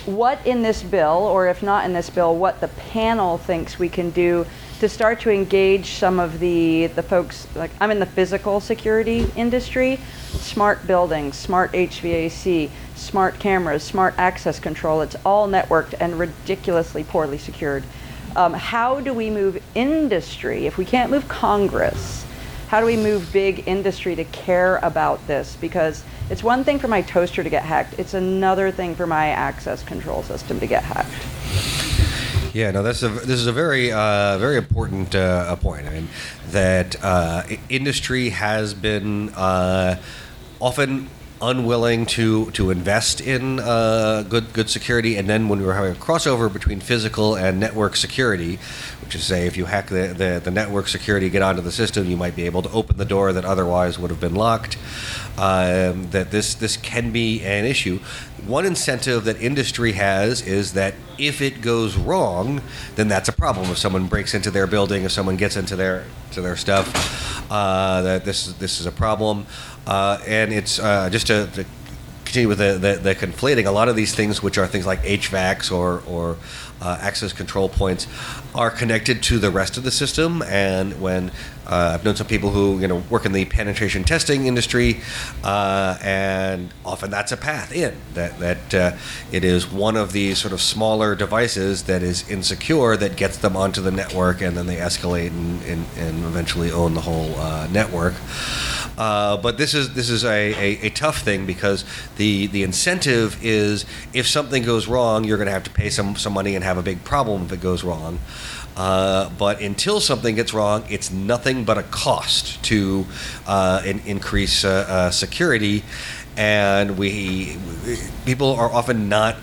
what in this bill, or if not in this bill, what the panel thinks we can do to start to engage some of the folks, like I'm in the physical security industry, smart buildings, smart HVAC, smart cameras, smart access control, it's all networked and ridiculously poorly secured. How do we move industry? If we can't move Congress, how do we move big industry to care about this? Because it's one thing for my toaster to get hacked, it's another thing for my access control system to get hacked. Yeah, no, this is a very very important point. I mean, that industry has been often unwilling to invest in good security, and then when we were having a crossover between physical and network security, which is, say, if you hack the network security, get onto the system, you might be able to open the door that otherwise would have been locked. That this can be an issue. One incentive that industry has is that if it goes wrong, then that's a problem. If someone breaks into their building, if someone gets into their stuff, that this is a problem. And it's just to continue with the conflating, a lot of these things, which are things like HVACs or access control points are connected to the rest of the system. And when I've known some people who work in the penetration testing industry, and often that's a path in that it is one of these sort of smaller devices that is insecure that gets them onto the network, and then they escalate and eventually own the whole network. But this is a tough thing, because the incentive is, if something goes wrong, you're going to have to pay some money and have a big problem if it goes wrong. But until something gets wrong, it's nothing but a cost to increase security, and people are often not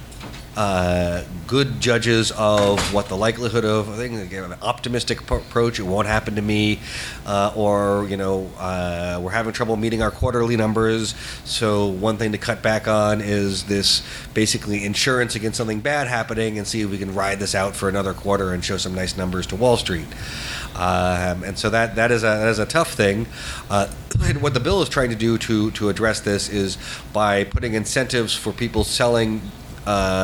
good judges of what the likelihood of a thing. They have an optimistic approach, it won't happen to me, or we're having trouble meeting our quarterly numbers, so one thing to cut back on is this basically insurance against something bad happening, and see if we can ride this out for another quarter and show some nice numbers to Wall Street. And so that is a tough thing. And what the bill is trying to do to address this is by putting incentives for people selling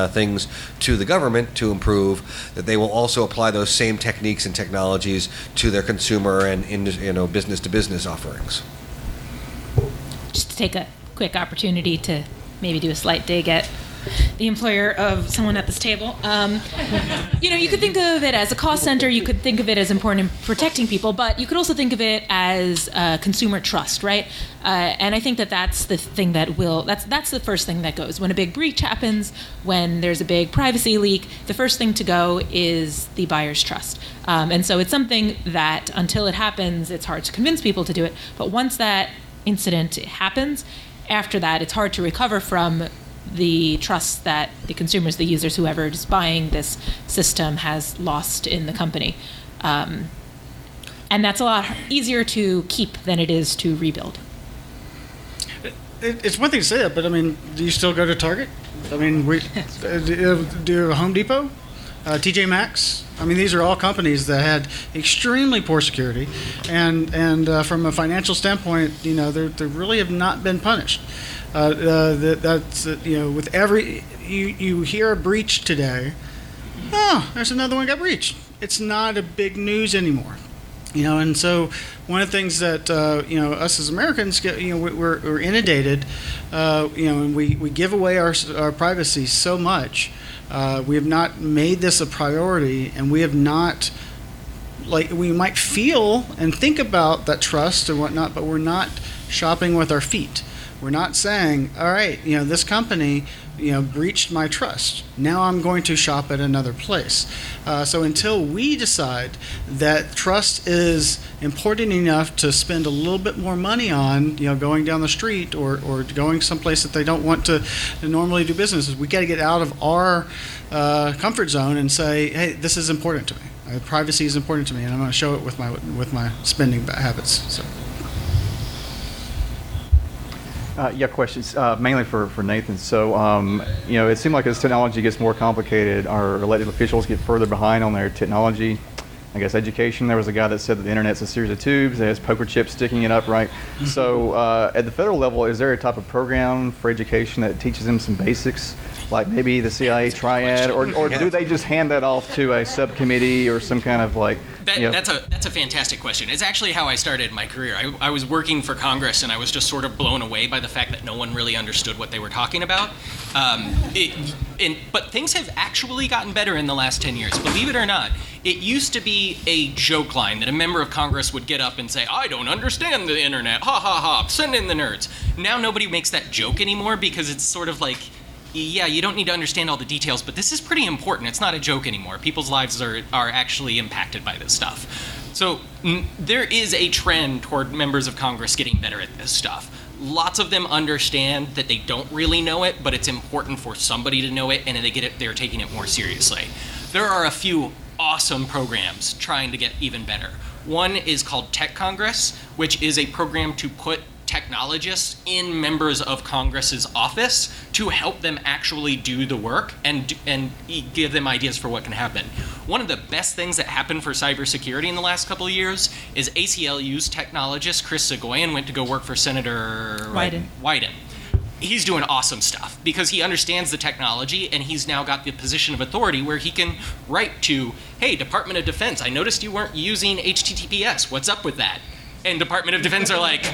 things to the government to improve, that they will also apply those same techniques and technologies to their consumer and business to business offerings. Just to take a quick opportunity to maybe do a slight dig at the employer of someone at this table. You could think of it as a cost center. You could think of it as important in protecting people, but you could also think of it as consumer trust, right? And I think that's the thing that's the first thing that goes. When a big breach happens, when there's a big privacy leak, the first thing to go is the buyer's trust. And so it's something that, until it happens, it's hard to convince people to do it. But once that incident happens, after that, it's hard to recover from the trust that the consumers, the users, whoever is buying this system has lost in the company. And that's a lot easier to keep than it is to rebuild. It's one thing to say that, but do you still go to Target? Do you Home Depot? TJ Maxx? These are all companies that had extremely poor security, and from a financial standpoint, they really have not been punished. With every you hear a breach today, there's another one got breached. It's not a big news anymore, And so one of the things that us as Americans get, we're inundated, and we give away our privacy so much. We have not made this a priority, and we have not. We might feel and think about that trust and whatnot, but we're not shopping with our feet. We're not saying, all right, this company, breached my trust. Now I'm going to shop at another place. So until we decide that trust is important enough to spend a little bit more money on, going down the street or going someplace that they don't want to normally do business, we got to get out of our comfort zone and say, hey, this is important to me. Privacy is important to me, and I'm going to show it with my spending habits. So. Questions, mainly for Nathan. So, it seems like as technology gets more complicated, our elected officials get further behind on their technology. I guess education, there was a guy that said that the internet's a series of tubes, it has poker chips sticking it up, right? So, at the federal level, is there a type of program for education that teaches them some basics, like maybe the CIA triad, or do they just hand that off to a subcommittee or some kind of That's a fantastic question. It's actually how I started my career. I was working for Congress, and I was just sort of blown away by the fact that no one really understood what they were talking about. But things have actually gotten better in the last 10 years. Believe it or not, it used to be a joke line that a member of Congress would get up and say, I don't understand the internet, ha ha ha, send in the nerds. Now nobody makes that joke anymore, because it's sort of like, yeah, you don't need to understand all the details, but this is pretty important. It's not a joke anymore. People's lives are actually impacted by this stuff. So there is a trend toward members of Congress getting better at this stuff. Lots of them understand that they don't really know it, but it's important for somebody to know it, and they're taking it more seriously. There are a few awesome programs trying to get even better. One is called Tech Congress, which is a program to put technologists in members of Congress's office to help them actually do the work and give them ideas for what can happen. One of the best things that happened for cybersecurity in the last couple of years is ACLU's technologist, Chris Soghoian, went to go work for Senator Wyden. he's doing awesome stuff because he understands the technology and he's now got the position of authority where he can write to, hey, Department of Defense, I noticed you weren't using HTTPS. What's up with that? And Department of Defense are like,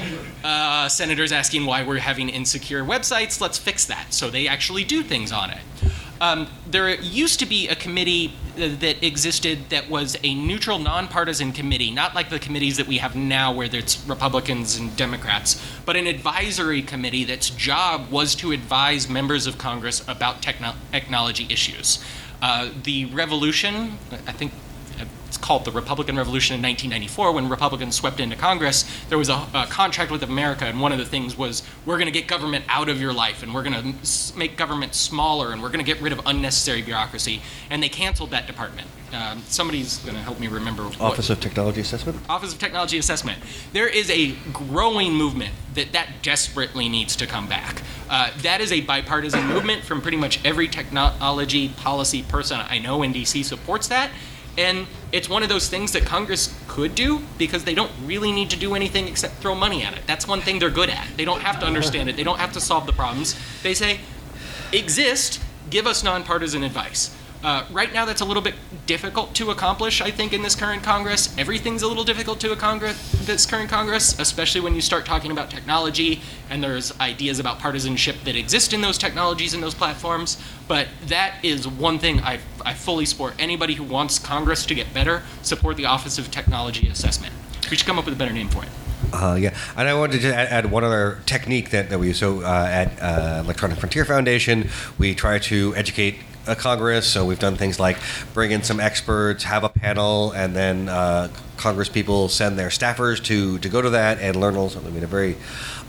senators asking why we're having insecure websites, let's fix that. So they actually do things on it. There used to be a committee that existed that was a neutral, nonpartisan committee, not like the committees that we have now where it's Republicans and Democrats, but an advisory committee that's job was to advise members of Congress about technology issues. The revolution, I think it's called the Republican Revolution in 1994, when Republicans swept into Congress, there was a contract with America, and one of the things was, we're going to get government out of your life, and we're going to make government smaller, and we're going to get rid of unnecessary bureaucracy, and they canceled that department. Somebody's going to help me remember. Office of Technology Assessment? Office of Technology Assessment. There is a growing movement that desperately needs to come back. That is a bipartisan movement from pretty much every technology policy person I know in DC supports that. And it's one of those things that Congress could do because they don't really need to do anything except throw money at it. That's one thing they're good at. They don't have to understand it. They don't have to solve the problems. They say, exist, give us nonpartisan advice. Right now, that's a little bit difficult to accomplish, I think, in this current Congress. Everything's a little difficult to accomplish this current Congress, especially when you start talking about technology and there's ideas about partisanship that exist in those technologies and those platforms. But that is one thing I fully support. Anybody who wants Congress to get better, support the Office of Technology Assessment. We should come up with a better name for it. Yeah, and I wanted to add one other technique that we use. So at Electronic Frontier Foundation, we try to educate Congress. So we've done things like bring in some experts, have a panel, and then Congress people send their staffers to go to that and learn all something. We had a very,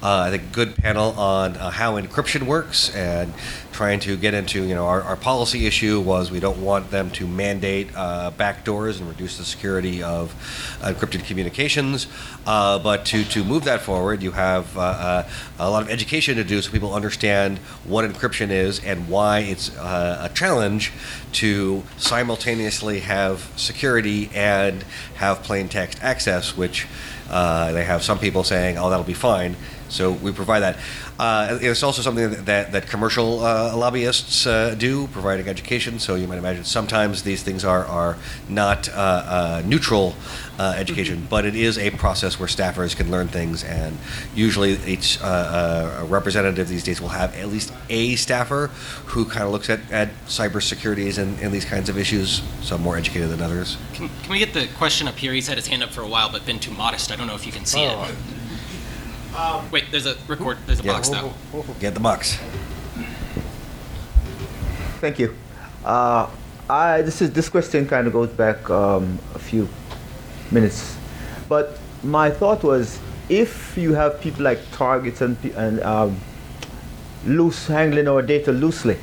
I think, good panel on how encryption works and trying to get into, our policy issue was we don't want them to mandate backdoors and reduce the security of encrypted communications. But to move that forward, you have a lot of education to do so people understand what encryption is and why it's a challenge to simultaneously have security and have plain text access, which they have some people saying, oh, that'll be fine. So we provide that. It's also something that commercial lobbyists do, providing education. So you might imagine sometimes these things are not neutral education, but it is a process where staffers can learn things, and usually each representative these days will have at least a staffer who kind of looks at cybersecurity and these kinds of issues, some more educated than others. Can we get the question up here? He's had his hand up for a while, but been too modest. I don't know if you can see it. Wait, there's a box though. Get the box. Thank you. This question kind of goes back a few minutes, but my thought was, if you have people like targets and loose handling our data loosely,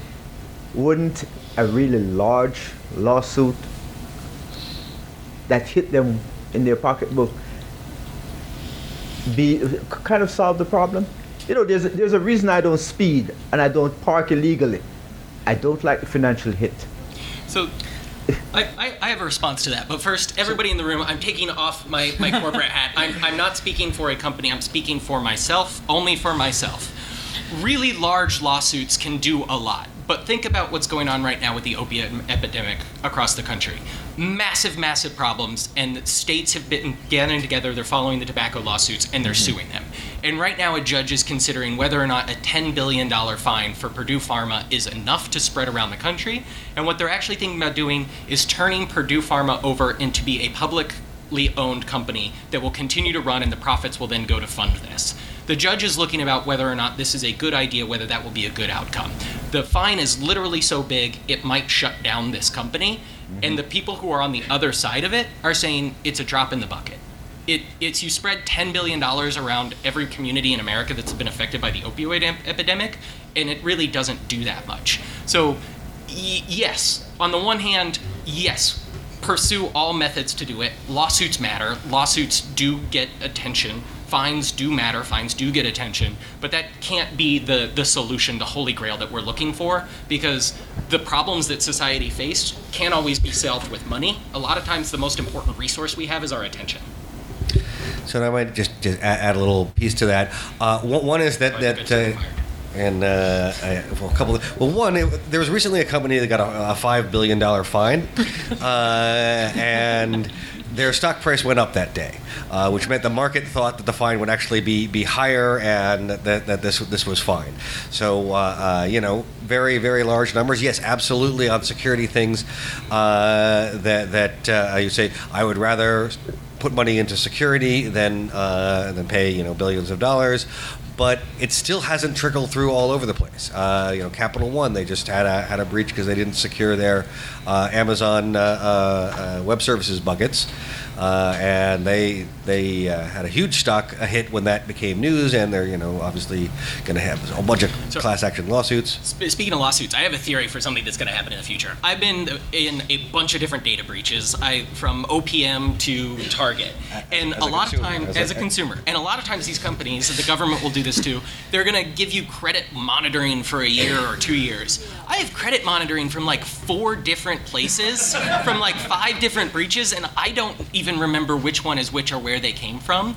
wouldn't a really large lawsuit that hit them in their pocketbook be kind of solve the problem? There's a reason I don't speed and I don't park illegally. I don't like the financial hit. So I have a response to that, but first, everybody in the room, I'm taking off my corporate hat. I'm not speaking for a company, I'm speaking for myself, only for myself. Really large lawsuits can do a lot, but think about what's going on right now with the opiate epidemic across the country. Massive, massive problems, and states have been gathering together, they're following the tobacco lawsuits, and they're suing them. And right now a judge is considering whether or not a $10 billion fine for Purdue Pharma is enough to spread around the country, and what they're actually thinking about doing is turning Purdue Pharma over into be a publicly owned company that will continue to run, and the profits will then go to fund this. The judge is looking about whether or not this is a good idea, whether that will be a good outcome. The fine is literally so big, it might shut down this company, and the people who are on the other side of it are saying it's a drop in the bucket. It's you spread $10 billion around every community in America that's been affected by the opioid epidemic, and it really doesn't do that much. So, yes, on the one hand, yes, pursue all methods to do it. Lawsuits matter. Lawsuits do get attention. Fines do matter, fines do get attention, but that can't be the solution, the holy grail that we're looking for, because the problems that society face can't always be solved with money. A lot of times the most important resource we have is our attention. So I might just add a little piece to that. One is that And there was recently a company that got a $5 billion fine, and their stock price went up that day, which meant the market thought that the fine would actually be higher, and that this was fine. So very, very large numbers. Yes, absolutely on security things that you say I would rather put money into security than pay billions of dollars. But it still hasn't trickled through all over the place. Capital One, they just had a breach because they didn't secure their Amazon Web Services buckets, and they had a huge stock hit when that became news, and they're obviously going to have a bunch of class action lawsuits. Speaking of lawsuits, I have a theory for something that's going to happen in the future. I've been in a bunch of different data breaches, from OPM to Target, and a lot of times as a consumer, and a lot of times these companies, the government will do this too. They're going to give you credit monitoring for a year or 2 years. I have credit monitoring from like 4 different places, from like 5 different breaches, and I don't even remember which one is which or where they came from.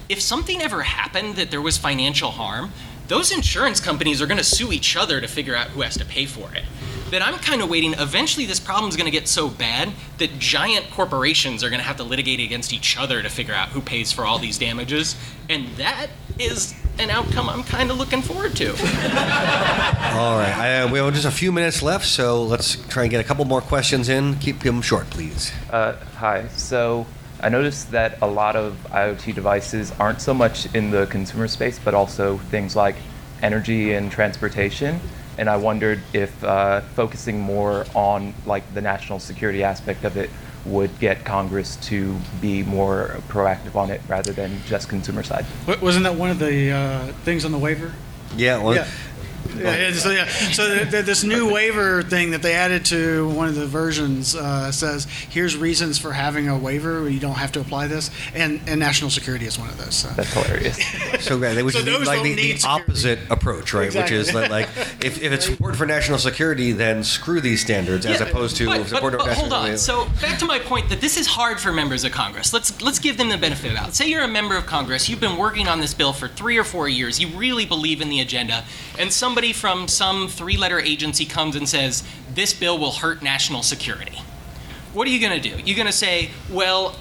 If something ever happened that there was financial harm, those insurance companies are going to sue each other to figure out who has to pay for it. That I'm kind of waiting, eventually this problem is going to get so bad that giant corporations are going to have to litigate against each other to figure out who pays for all these damages, and that is an outcome I'm kind of looking forward to. All right, we have just a few minutes left, so let's try and get a couple more questions in. Keep them short, please. Hi. So I noticed that a lot of IoT devices aren't so much in the consumer space, but also things like energy and transportation. And I wondered if focusing more on like the national security aspect of it would get Congress to be more proactive on it rather than just consumer side. Wasn't that one of the things on the waiver? Yeah. Well, yeah. So this new waiver thing that they added to one of the versions says, here's reasons for having a waiver where you don't have to apply this, and national security is one of those. So. That's hilarious. Which is like the opposite approach, right? Exactly. Which is that, like, if it's important for national security, then screw these standards, as opposed to but hold on. So back to my point that this is hard for members of Congress. Let's give them the benefit of the doubt. Say you're a member of Congress, you've been working on this bill for 3 or 4 years, you really believe in the agenda, and somebody from some 3-letter agency comes and says, this bill will hurt national security. What are you going to do? You're going to say, well,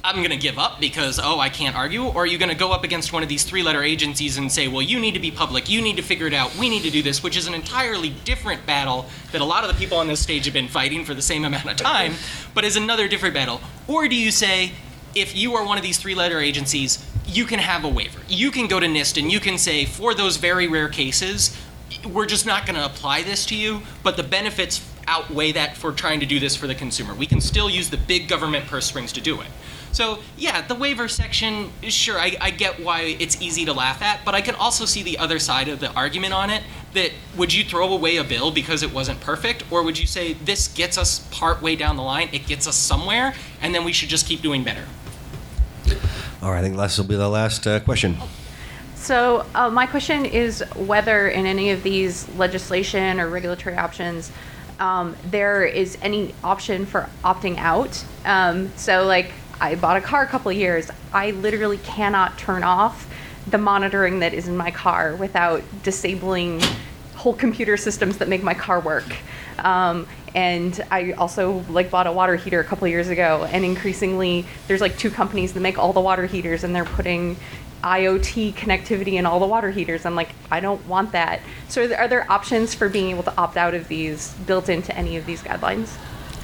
I'm going to give up because, I can't argue? Or are you going to go up against one of these 3-letter agencies and say, well, you need to be public, you need to figure it out, we need to do this, which is an entirely different battle that a lot of the people on this stage have been fighting for the same amount of time, but is another different battle? Or do you say, if you are one of these 3-letter agencies, you can have a waiver. You can go to NIST and you can say, for those very rare cases, we're just not going to apply this to you, but the benefits outweigh that for trying to do this for the consumer. We can still use the big government purse strings to do it. So yeah, the waiver section, sure, I get why it's easy to laugh at, but I can also see the other side of the argument on it, that would you throw away a bill because it wasn't perfect, or would you say this gets us part way down the line, it gets us somewhere, and then we should just keep doing better? All right, I think this will be the last question. So my question is whether in any of these legislation or regulatory options there is any option for opting out. So like I bought a car a couple of years. I literally cannot turn off the monitoring that is in my car without disabling whole computer systems that make my car work. And I also bought a water heater a couple of years ago, and increasingly there's 2 companies that make all the water heaters, and they're putting IoT connectivity in all the water heaters. I'm like, I don't want that. So are there options for being able to opt out of these built into any of these guidelines?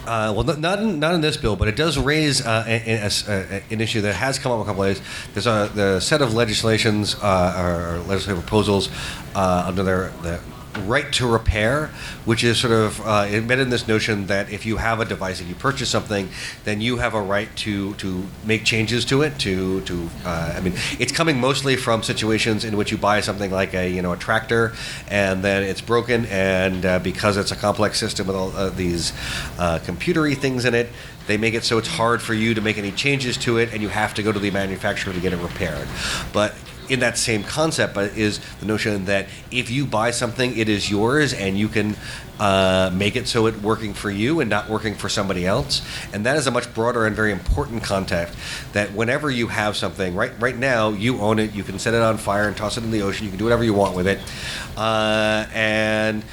Well, not in this bill, but it does raise an issue that has come up a couple of days. There's the set of legislations or legislative proposals under the right to repair, which is sort of embedded in this notion that if you have a device, if you purchase something, then you have a right to make changes to it. I mean, it's coming mostly from situations in which you buy something like a tractor, and then it's broken, and because it's a complex system with all these computery things in it, they make it so it's hard for you to make any changes to it, and you have to go to the manufacturer to get it repaired. But in that same concept, but is the notion that if you buy something, it is yours, and you can make it so it working for you and not working for somebody else. And that is a much broader and very important concept, that whenever you have something, right now, you own it, you can set it on fire and toss it in the ocean, you can do whatever you want with it. And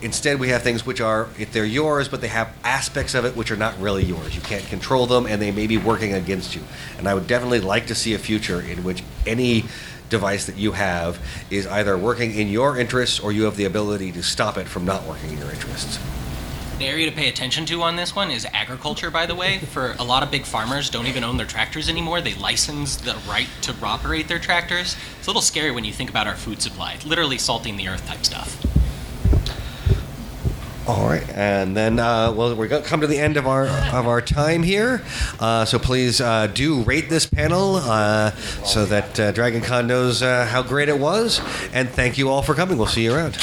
instead, we have things which are, if they're yours, but they have aspects of it which are not really yours. You can't control them, and they may be working against you. And I would definitely like to see a future in which any device that you have is either working in your interests, or you have the ability to stop it from not working in your interests. The area to pay attention to on this one is agriculture, by the way. For a lot of big farmers don't even own their tractors anymore. They license the right to operate their tractors. It's a little scary when you think about our food supply. Literally salting the earth type stuff. All right, and then we're going to come to the end of our time here. So please do rate this panel so that DragonCon knows how great it was. And thank you all for coming. We'll see you around.